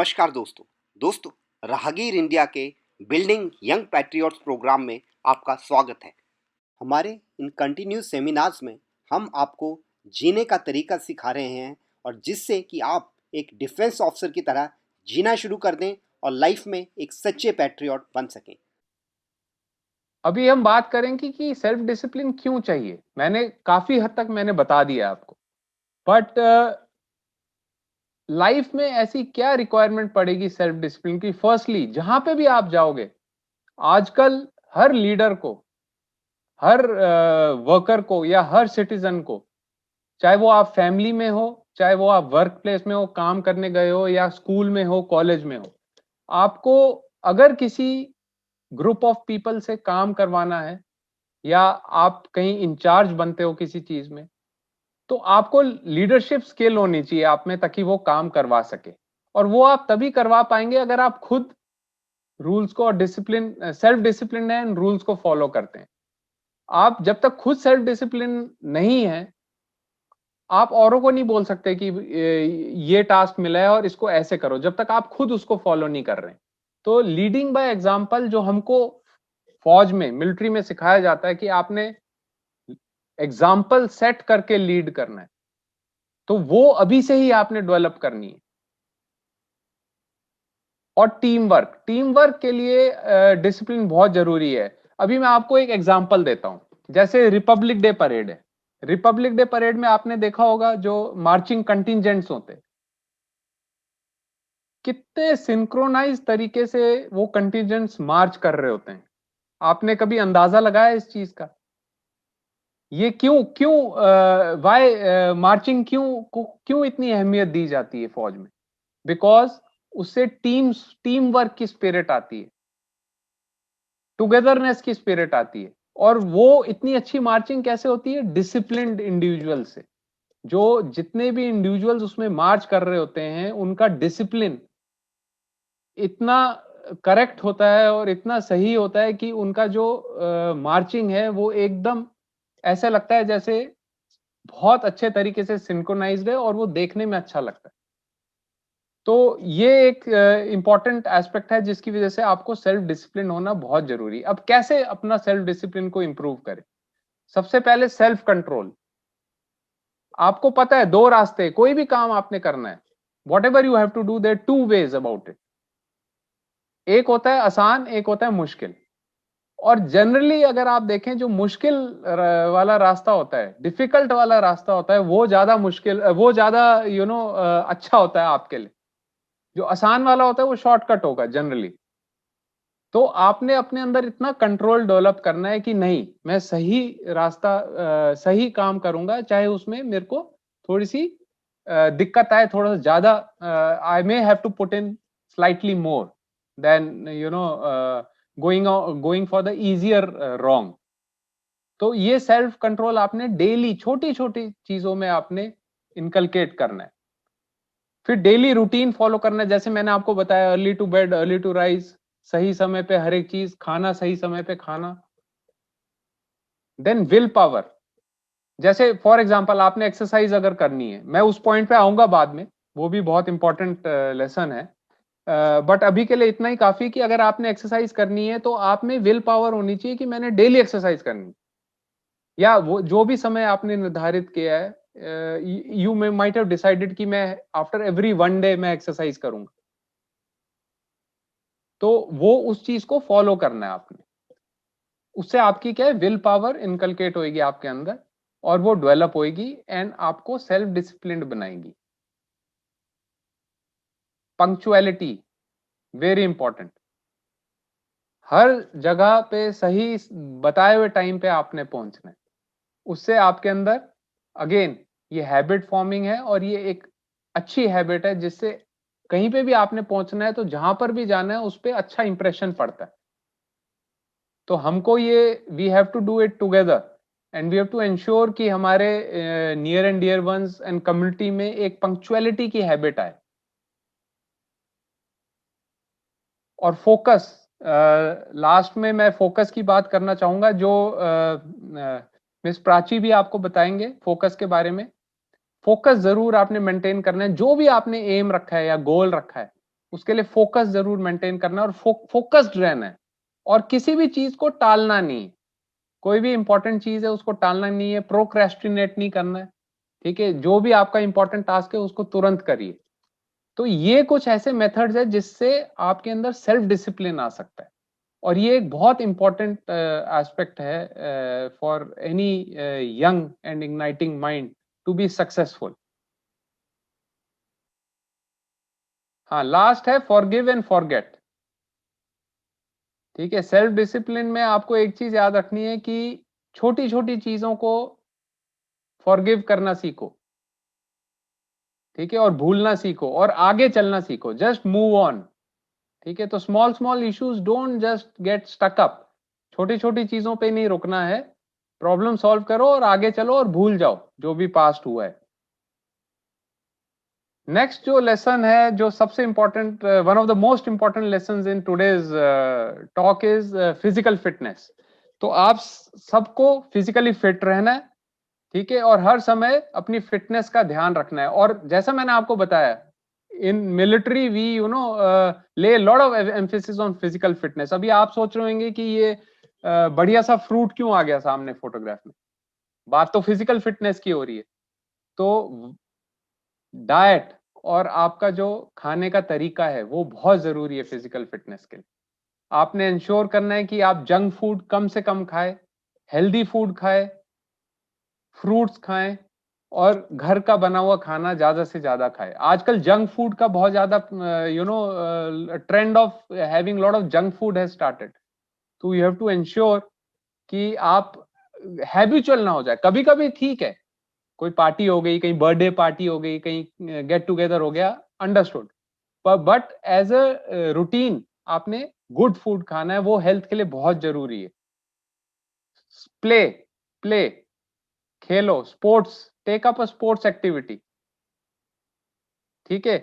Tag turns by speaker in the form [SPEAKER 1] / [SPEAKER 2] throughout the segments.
[SPEAKER 1] नमस्कार दोस्तों राहगीर इंडिया के बिल्डिंग यंग पैट्रियट्स प्रोग्राम में आपका स्वागत है। हमारे इन कंटिन्यूस सेमिनार्स में हम आपको जीने का तरीका सिखा रहे हैं और जिससे कि आप एक डिफेंस ऑफिसर की तरह जीना शुरू कर दें और लाइफ में एक सच्चे पैट्रियट बन सकें।
[SPEAKER 2] अभी हम बात करेंगे कि सेल्फ डिसिप्लिन क्यों चाहिए। मैंने काफी हद तक बता दिया आपको, बट लाइफ में ऐसी क्या रिक्वायरमेंट पड़ेगी सेल्फ डिसिप्लिन की। फर्स्टली, जहां पे भी आप जाओगे आजकल हर लीडर को, हर वर्कर को या हर सिटीजन को, चाहे वो आप फैमिली में हो, चाहे वो आप वर्क प्लेस में हो, काम करने गए हो, या स्कूल में हो, कॉलेज में हो, आपको अगर किसी ग्रुप ऑफ पीपल से काम करवाना है या आप कहीं इंचार्ज बनते हो किसी चीज में, तो आपको लीडरशिप स्किल होनी चाहिए आप में, ताकि वो काम करवा सके। और वो आप तभी करवा पाएंगे अगर आप खुद रूल्स को और डिसिप्लिन, सेल्फ डिसिप्लिन है, रूल्स को फॉलो करते हैं। आप जब तक खुद सेल्फ डिसिप्लिन नहीं है, आप औरों को नहीं बोल सकते कि ये टास्क मिला है और इसको ऐसे करो, जब तक आप खुद उसको फॉलो नहीं कर रहे। तो लीडिंग बाय एग्जांपल जो हमको फौज में, मिलिट्री में सिखाया जाता है कि आपने एग्जाम्पल सेट करके लीड करना है, तो वो अभी से ही आपने डेवलप करनी है। और टीम वर्क के लिए डिसिप्लिन बहुत जरूरी है। अभी मैं आपको एक एग्जांपल देता हूं, जैसे रिपब्लिक डे परेड है। रिपब्लिक डे परेड में आपने देखा होगा जो मार्चिंग कंटिजेंट्स होते हैं, कितने सिंक्रोनाइज तरीके से वो कंटिजेंट्स मार्च कर रहे होते हैं। आपने कभी अंदाजा लगाया इस चीज का? ये क्यों क्यों वाई मार्चिंग क्यों इतनी अहमियत दी जाती है फौज में? बिकॉज उससे टीम वर्क की स्पिरिट आती है, टुगेदरनेस की स्पिरिट आती है। और वो इतनी अच्छी मार्चिंग कैसे होती है? डिसिप्लिन्ड इंडिविजुअल से। जो जितने भी इंडिविजुअल्स उसमें मार्च कर रहे होते हैं, उनका डिसिप्लिन इतना करेक्ट होता है और इतना सही होता है कि उनका जो मार्चिंग है वो एकदम ऐसा लगता है जैसे बहुत अच्छे तरीके से सिंक्रोनाइज्ड है, और वो देखने में अच्छा लगता है। तो ये एक इंपॉर्टेंट एस्पेक्ट है जिसकी वजह से आपको सेल्फ डिसिप्लिन होना बहुत जरूरी है। अब कैसे अपना सेल्फ डिसिप्लिन को इंप्रूव करें? सबसे पहले सेल्फ कंट्रोल। आपको पता है दो रास्ते, कोई भी काम आपने करना है, whatever you have to do, there two ways about it. एक होता है आसान, एक होता है मुश्किल। और जनरली अगर आप देखें, जो मुश्किल वाला रास्ता होता है, डिफिकल्ट वाला रास्ता होता है, वो ज्यादा मुश्किल, वो ज्यादा अच्छा होता है आपके लिए। जो आसान वाला होता है वो शॉर्टकट होगा जनरली। तो आपने अपने अंदर इतना कंट्रोल डेवलप करना है कि नहीं, मैं सही रास्ता, सही काम करूंगा, चाहे उसमें मेरे को थोड़ी सी दिक्कत आए, थोड़ा सा ज्यादा, I may have to put in slightly more than going for the easier wrong. तो ये सेल्फ कंट्रोल आपने डेली छोटी छोटी चीजों में आपने इनकलकेट करना है। फिर डेली रूटीन फॉलो करना है, जैसे मैंने आपको बताया, early to bed, early to rise, सही समय पे हर एक चीज खाना, सही समय पे खाना। Then will power. जैसे फॉर एग्जांपल आपने एक्सरसाइज अगर करनी है, मैं उस पॉइंट पे आऊंगा बाद में, वो भी बहुत इंपॉर्टेंट लेसन है, बट अभी के लिए इतना ही काफी कि अगर आपने एक्सरसाइज करनी है तो आप में विल पावर होनी चाहिए कि मैंने डेली एक्सरसाइज करनी है, या वो जो भी समय आपने निर्धारित किया है। You may might have decided कि मैं आफ्टर एवरी वन डे मैं एक्सरसाइज करूंगा, तो वो उस चीज को फॉलो करना है आपने। उससे आपकी क्या है, विल पावर इनकलकेट होगी आपके अंदर, और वो डेवलप होगी एंड आपको सेल्फ डिसिप्लिन्ड बनाएगी। Punctuality, very important. हर जगह पे सही बताए हुए टाइम पे आपने पहुंचना है। उससे आपके अंदर अगेन ये हैबिट फॉर्मिंग है, और ये एक अच्छी हैबिट है जिससे कहीं पे भी आपने पहुंचना है तो जहां पर भी जाना है उस पर अच्छा इंप्रेशन पड़ता है। तो हमको ये, we have to do it together, and we have to ensure कि हमारे near and dear ones and community में एक पंक्चुअलिटी की हैबिट आए। और फोकस, लास्ट में मैं फोकस की बात करना चाहूंगा, जो मिस प्राची भी आपको बताएंगे फोकस के बारे में। फोकस जरूर आपने मेंटेन करना है, जो भी आपने एम रखा है या गोल रखा है, उसके लिए फोकस जरूर मेंटेन करना है और फोकस्ड रहना है, और किसी भी चीज को टालना नहीं है। कोई भी इंपॉर्टेंट चीज है उसको टालना नहीं है, प्रोक्रेस्टिनेट नहीं करना है। ठीक है, जो भी आपका इंपॉर्टेंट टास्क है उसको तुरंत करिए। तो ये कुछ ऐसे मेथड्स है जिससे आपके अंदर सेल्फ डिसिप्लिन आ सकता है, और ये एक बहुत इंपॉर्टेंट एस्पेक्ट है for any young and igniting mind to be successful. हाँ, लास्ट है फॉरगिव एंड फॉरगेट। ठीक है, सेल्फ डिसिप्लिन में आपको एक चीज याद रखनी है कि छोटी छोटी चीजों को फॉरगिव करना सीखो। ठीक है, और भूलना सीखो और आगे चलना सीखो, जस्ट मूव ऑन। ठीक है, तो small small issues don't just get stuck up. छोटी छोटी चीजों पे नहीं रुकना है, प्रॉब्लम सॉल्व करो और आगे चलो और भूल जाओ जो भी पास्ट हुआ है। नेक्स्ट जो लेसन है, जो सबसे important, one of the most important lesson in today's talk is physical fitness. तो आप सबको फिजिकली फिट रहना है। ठीक है, और हर समय अपनी फिटनेस का ध्यान रखना है। और जैसा मैंने आपको बताया, इन मिलिट्री वी ले lot of emphasis on physical fitness. अभी आप सोच रहे होंगे कि ये बढ़िया सा फ्रूट क्यों आ गया सामने फोटोग्राफ में, बात तो फिजिकल फिटनेस की हो रही है। तो डाइट और आपका जो खाने का तरीका है वो बहुत जरूरी है फिजिकल फिटनेस के लिए। आपने इंश्योर करना है कि आप जंक फूड कम से कम खाएं, हेल्दी फूड खाएं, फ्रूट्स खाएं, और घर का बना हुआ खाना ज्यादा से ज्यादा खाएं। आजकल जंक फूड का बहुत ज्यादा trend of having lot of junk food has started. तो यू हैव टू इंश्योर कि आप हैबिचुअल ना हो जाए। कभी कभी ठीक है, कोई पार्टी हो गई, कहीं बर्थडे पार्टी हो गई, कहीं गेट टुगेदर हो गया, understood, but as a routine आपने गुड फूड खाना है, वो हेल्थ के लिए बहुत जरूरी है। प्ले प्ले खेलो, sports, take up a sports activity. ठीक है,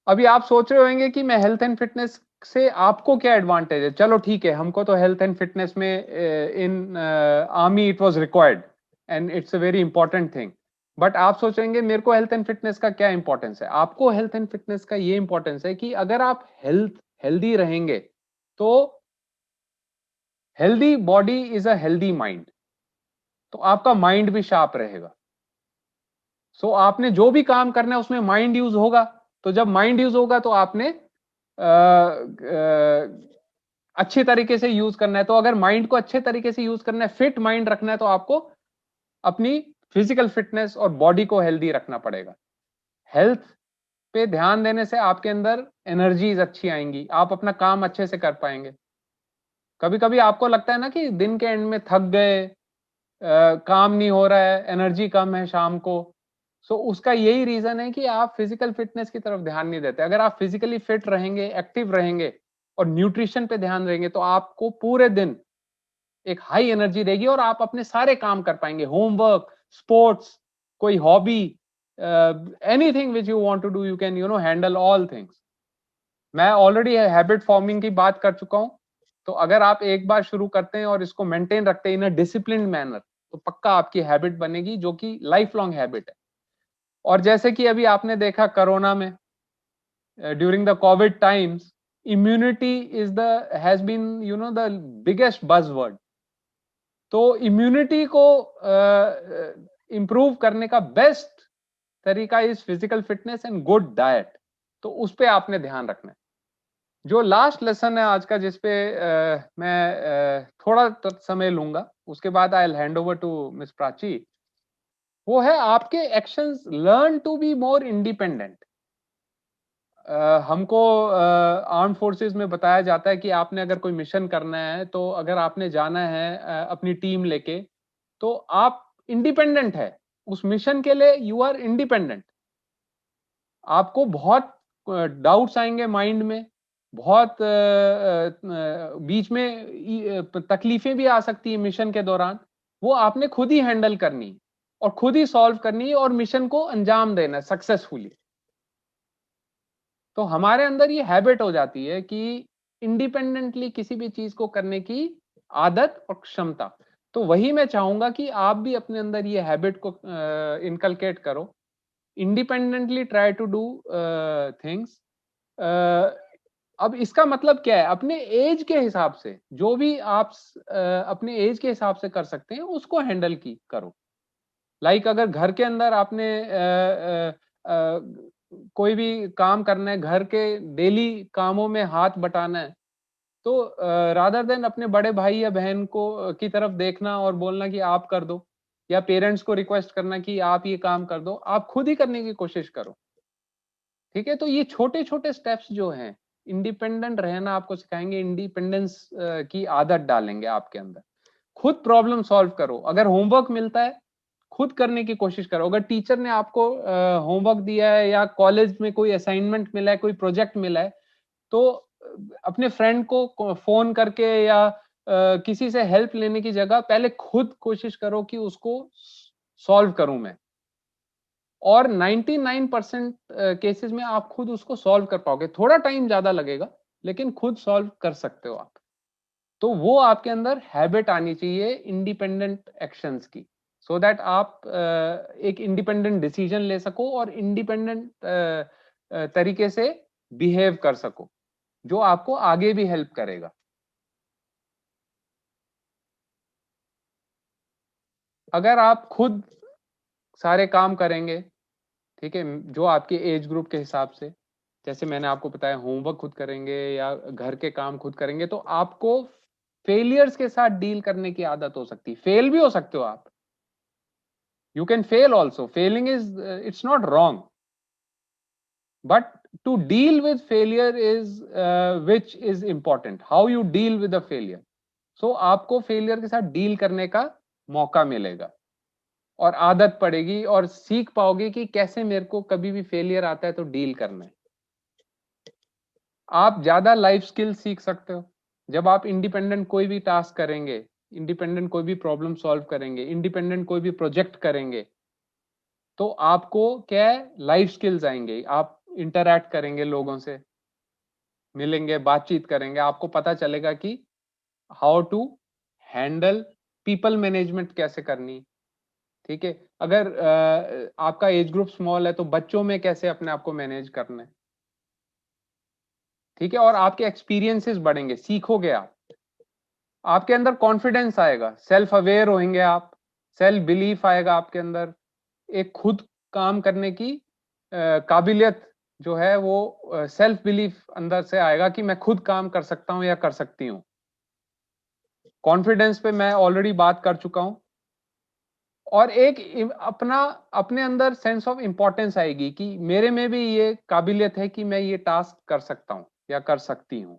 [SPEAKER 2] अभी आप सोच रहे होंगे कि मैं हेल्थ एंड फिटनेस से आपको क्या एडवांटेज है। चलो ठीक है, हमको तो हेल्थ एंड फिटनेस में इन army it was required and it's a very important thing. But आप सोचेंगे मेरे को हेल्थ एंड फिटनेस का क्या इंपॉर्टेंस है। आपको हेल्थ एंड फिटनेस का ये इंपॉर्टेंस है कि अगर आप हेल्दी रहेंगे तो healthy body is a healthy mind, तो आपका माइंड भी शार्प रहेगा। सो आपने जो भी काम करना है उसमें माइंड यूज होगा। तो जब माइंड यूज होगा तो आपने अच्छी तरीके से यूज करना है। तो अगर माइंड को अच्छे तरीके से यूज करना है, फिट माइंड रखना है, तो आपको अपनी फिजिकल फिटनेस और बॉडी को हेल्दी रखना पड़ेगा। हेल्थ पे ध्यान देने से आपके अंदर एनर्जीज अच्छी आएंगी, आप अपना काम अच्छे से कर पाएंगे। कभी कभी आपको लगता है ना कि दिन के एंड में थक गए, काम नहीं हो रहा है, एनर्जी कम है शाम को। सो उसका यही रीजन है कि आप फिजिकल फिटनेस की तरफ ध्यान नहीं देते। अगर आप फिजिकली फिट रहेंगे, एक्टिव रहेंगे और न्यूट्रिशन पे ध्यान देंगे, तो आपको पूरे दिन एक हाई एनर्जी रहेगी और आप अपने सारे काम कर पाएंगे, होमवर्क, स्पोर्ट्स, कोई hobby, anything which you want to do, you can handle all things. मैं ऑलरेडी हैबिट फॉर्मिंग की बात कर चुका हूं। तो अगर आप एक बार शुरू करते हैं और इसको मेंटेन रखते हैं इन अ डिसिप्लिन्ड मैनर, तो पक्का आपकी हैबिट बनेगी जो कि लाइफ लॉन्ग हैबिट है। और जैसे कि अभी आपने देखा कोरोना में, during the covid times, immunity is the has been the biggest buzzword. तो इम्यूनिटी को इंप्रूव करने का बेस्ट तरीका is physical fitness and good diet. तो उस पर आपने ध्यान रखना है। जो लास्ट लेसन है आज का, जिसपे मैं थोड़ा समय लूंगा, उसके बाद I will hand over to miss Prachi, वो है आपके actions learn to be more independent. हमको आर्म फोर्सेस में बताया जाता है कि आपने अगर कोई मिशन करना है, तो अगर आपने जाना है अपनी टीम लेके, तो आप इंडिपेंडेंट है उस मिशन के लिए, यू आर इंडिपेंडेंट। आपको बहुत डाउट्स आएंगे माइंड में, बहुत बीच में तकलीफें भी आ सकती है मिशन के दौरान, वो आपने खुद ही हैंडल करनी और खुद ही सॉल्व करनी है और मिशन को अंजाम देना सक्सेसफुली। तो हमारे अंदर ये हैबिट हो जाती है कि इंडिपेंडेंटली किसी भी चीज को करने की आदत और क्षमता। तो वही मैं चाहूंगा कि आप भी अपने अंदर ये हैबिट को इनकलकेट करो, independently try to do things, अब इसका मतलब क्या है, अपने एज के हिसाब से जो भी आप अपने एज के हिसाब से कर सकते हैं उसको हैंडल की करो। लाइक अगर घर के अंदर आपने कोई भी काम करना है, घर के डेली कामों में हाथ बटाना है, तो रादर देन अपने बड़े भाई या बहन को की तरफ देखना और बोलना कि आप कर दो, या पेरेंट्स को रिक्वेस्ट करना कि आप ये काम कर दो, आप खुद ही करने की कोशिश करो। ठीक है, तो ये छोटे छोटे स्टेप्स जो हैं, इंडिपेंडेंट रहना आपको सिखाएंगे, इंडिपेंडेंस की आदत डालेंगे आपके अंदर। खुद प्रॉब्लम सॉल्व करो। अगर होमवर्क मिलता है, खुद करने की कोशिश करो। अगर टीचर ने आपको होमवर्क दिया है या कॉलेज में कोई असाइनमेंट मिला है, कोई प्रोजेक्ट मिला है, तो अपने फ्रेंड को फोन करके या किसी से हेल्प लेने की जगह पहले खुद कोशिश करो कि उसको सॉल्व करूं मैं। और 99% केसेस में आप खुद उसको सॉल्व कर पाओगे। थोड़ा टाइम ज्यादा लगेगा, लेकिन खुद सॉल्व कर सकते हो आप। तो वो आपके अंदर हैबिट आनी चाहिए इंडिपेंडेंट एक्शंस की, सो दैट आप एक इंडिपेंडेंट डिसीजन ले सको और इंडिपेंडेंट तरीके से बिहेव कर सको, जो आपको आगे भी हेल्प करेगा। अगर आप खुद सारे काम करेंगे, ठीक है, जो आपके एज ग्रुप के हिसाब से, जैसे मैंने आपको बताया होमवर्क खुद करेंगे या घर के काम खुद करेंगे, तो आपको फेलियर्स के साथ डील करने की आदत हो सकती है। फेल भी हो सकते हो आप, you can fail also. Failing is it's not wrong, but to deal with failure is which is important, how you deal with the failure. So आपको फेलियर के साथ डील करने का मौका मिलेगा और आदत पड़ेगी और सीख पाओगे कि कैसे मेरे को कभी भी फेलियर आता है तो डील करना है। आप ज्यादा लाइफ स्किल सीख सकते हो जब आप इंडिपेंडेंट कोई भी टास्क करेंगे, इंडिपेंडेंट कोई भी प्रॉब्लम सॉल्व करेंगे, इंडिपेंडेंट कोई भी प्रोजेक्ट करेंगे, तो आपको क्या है, लाइफ स्किल्स आएंगे। आप इंटरैक्ट करेंगे, लोगों से मिलेंगे, बातचीत करेंगे, आपको पता चलेगा कि how to handle people management कैसे करनी। ठीक है, अगर आपका एज ग्रुप स्मॉल है तो बच्चों में कैसे अपने आप को मैनेज करना है। ठीक है, और आपके एक्सपीरियंसेस बढ़ेंगे, सीखोगे आप, आपके अंदर कॉन्फिडेंस आएगा, सेल्फ अवेयर होंगे आप, सेल्फ बिलीफ आएगा आपके अंदर, एक खुद काम करने की काबिलियत जो है वो सेल्फ बिलीफ अंदर से आएगा कि मैं खुद काम कर सकता हूं या कर सकती हूं। कॉन्फिडेंस पे मैं ऑलरेडी बात कर चुका हूं। और एक अपना अपने अंदर सेंस ऑफ इंपॉर्टेंस आएगी कि मेरे में भी ये काबिलियत है कि मैं ये टास्क कर सकता हूं या कर सकती हूं।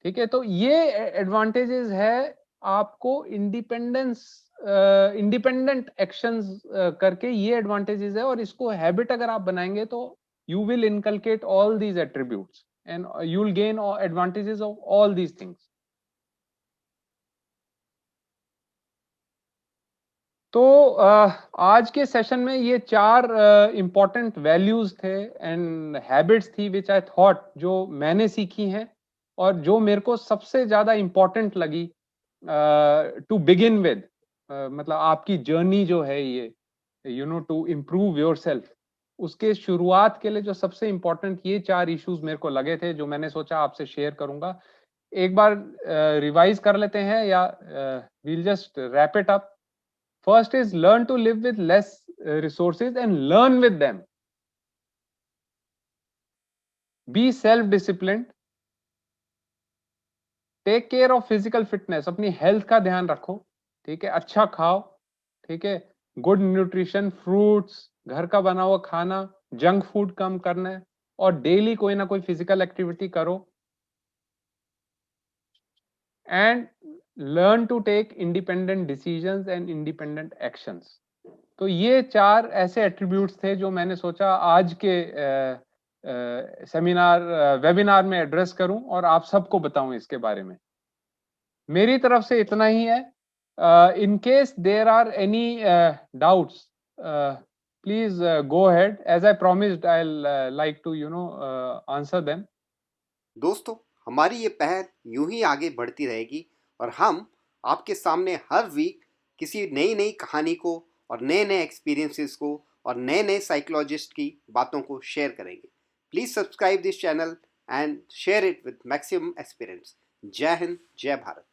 [SPEAKER 2] ठीक है, तो ये एडवांटेजेस है आपको इंडिपेंडेंस, इंडिपेंडेंट एक्शंस करके ये एडवांटेजेस है। और इसको हैबिट अगर आप बनाएंगे तो you will inculcate all these attributes and you will gain advantages of all these things. तो आज के सेशन में ये 4 इंपॉर्टेंट वैल्यूज थे एंड हैबिट्स थी विच आई थॉट, जो मैंने सीखी हैं और जो मेरे को सबसे ज्यादा इंपॉर्टेंट लगी टू बिगिन विद। मतलब आपकी जर्नी जो है ये, you know, to improve yourself, उसके शुरुआत के लिए जो सबसे इंपॉर्टेंट ये 4 इश्यूज मेरे को लगे थे, जो मैंने सोचा आपसे शेयर करूंगा। एक बार रिवाइज कर लेते हैं या we'll just wrap it up. First is learn to live with less resources and learn with them. Be self-disciplined. Take care of physical fitness. अपनी हेल्थ का ध्यान रखो। ठीक है, अच्छा खाओ। ठीक है, गुड न्यूट्रिशन, फ्रूट्स, घर का बना हुआ खाना, जंक फूड कम करना है और डेली कोई ना कोई फिजिकल एक्टिविटी करो। And learn to take independent decisions and independent actions. तो ये 4 ऐसे एट्रीब्यूट्स थे जो मैंने सोचा आज के सेमिनार वेबिनार में एड्रेस करूं और आप सबको बताऊं इसके बारे में। मेरी तरफ से इतना ही है। In case there are any doubts, please go ahead. As I promised, I like to answer them.
[SPEAKER 1] दोस्तों, हमारी ये पहल यूं ही आगे बढ़ती रहेगी और हम आपके सामने हर वीक किसी नई नई कहानी को और नए नए एक्सपीरियंसेस को और नए नए साइकोलॉजिस्ट की बातों को शेयर करेंगे। Please subscribe this channel and share it with maximum aspirants. Jai Hind, Jai Bharat.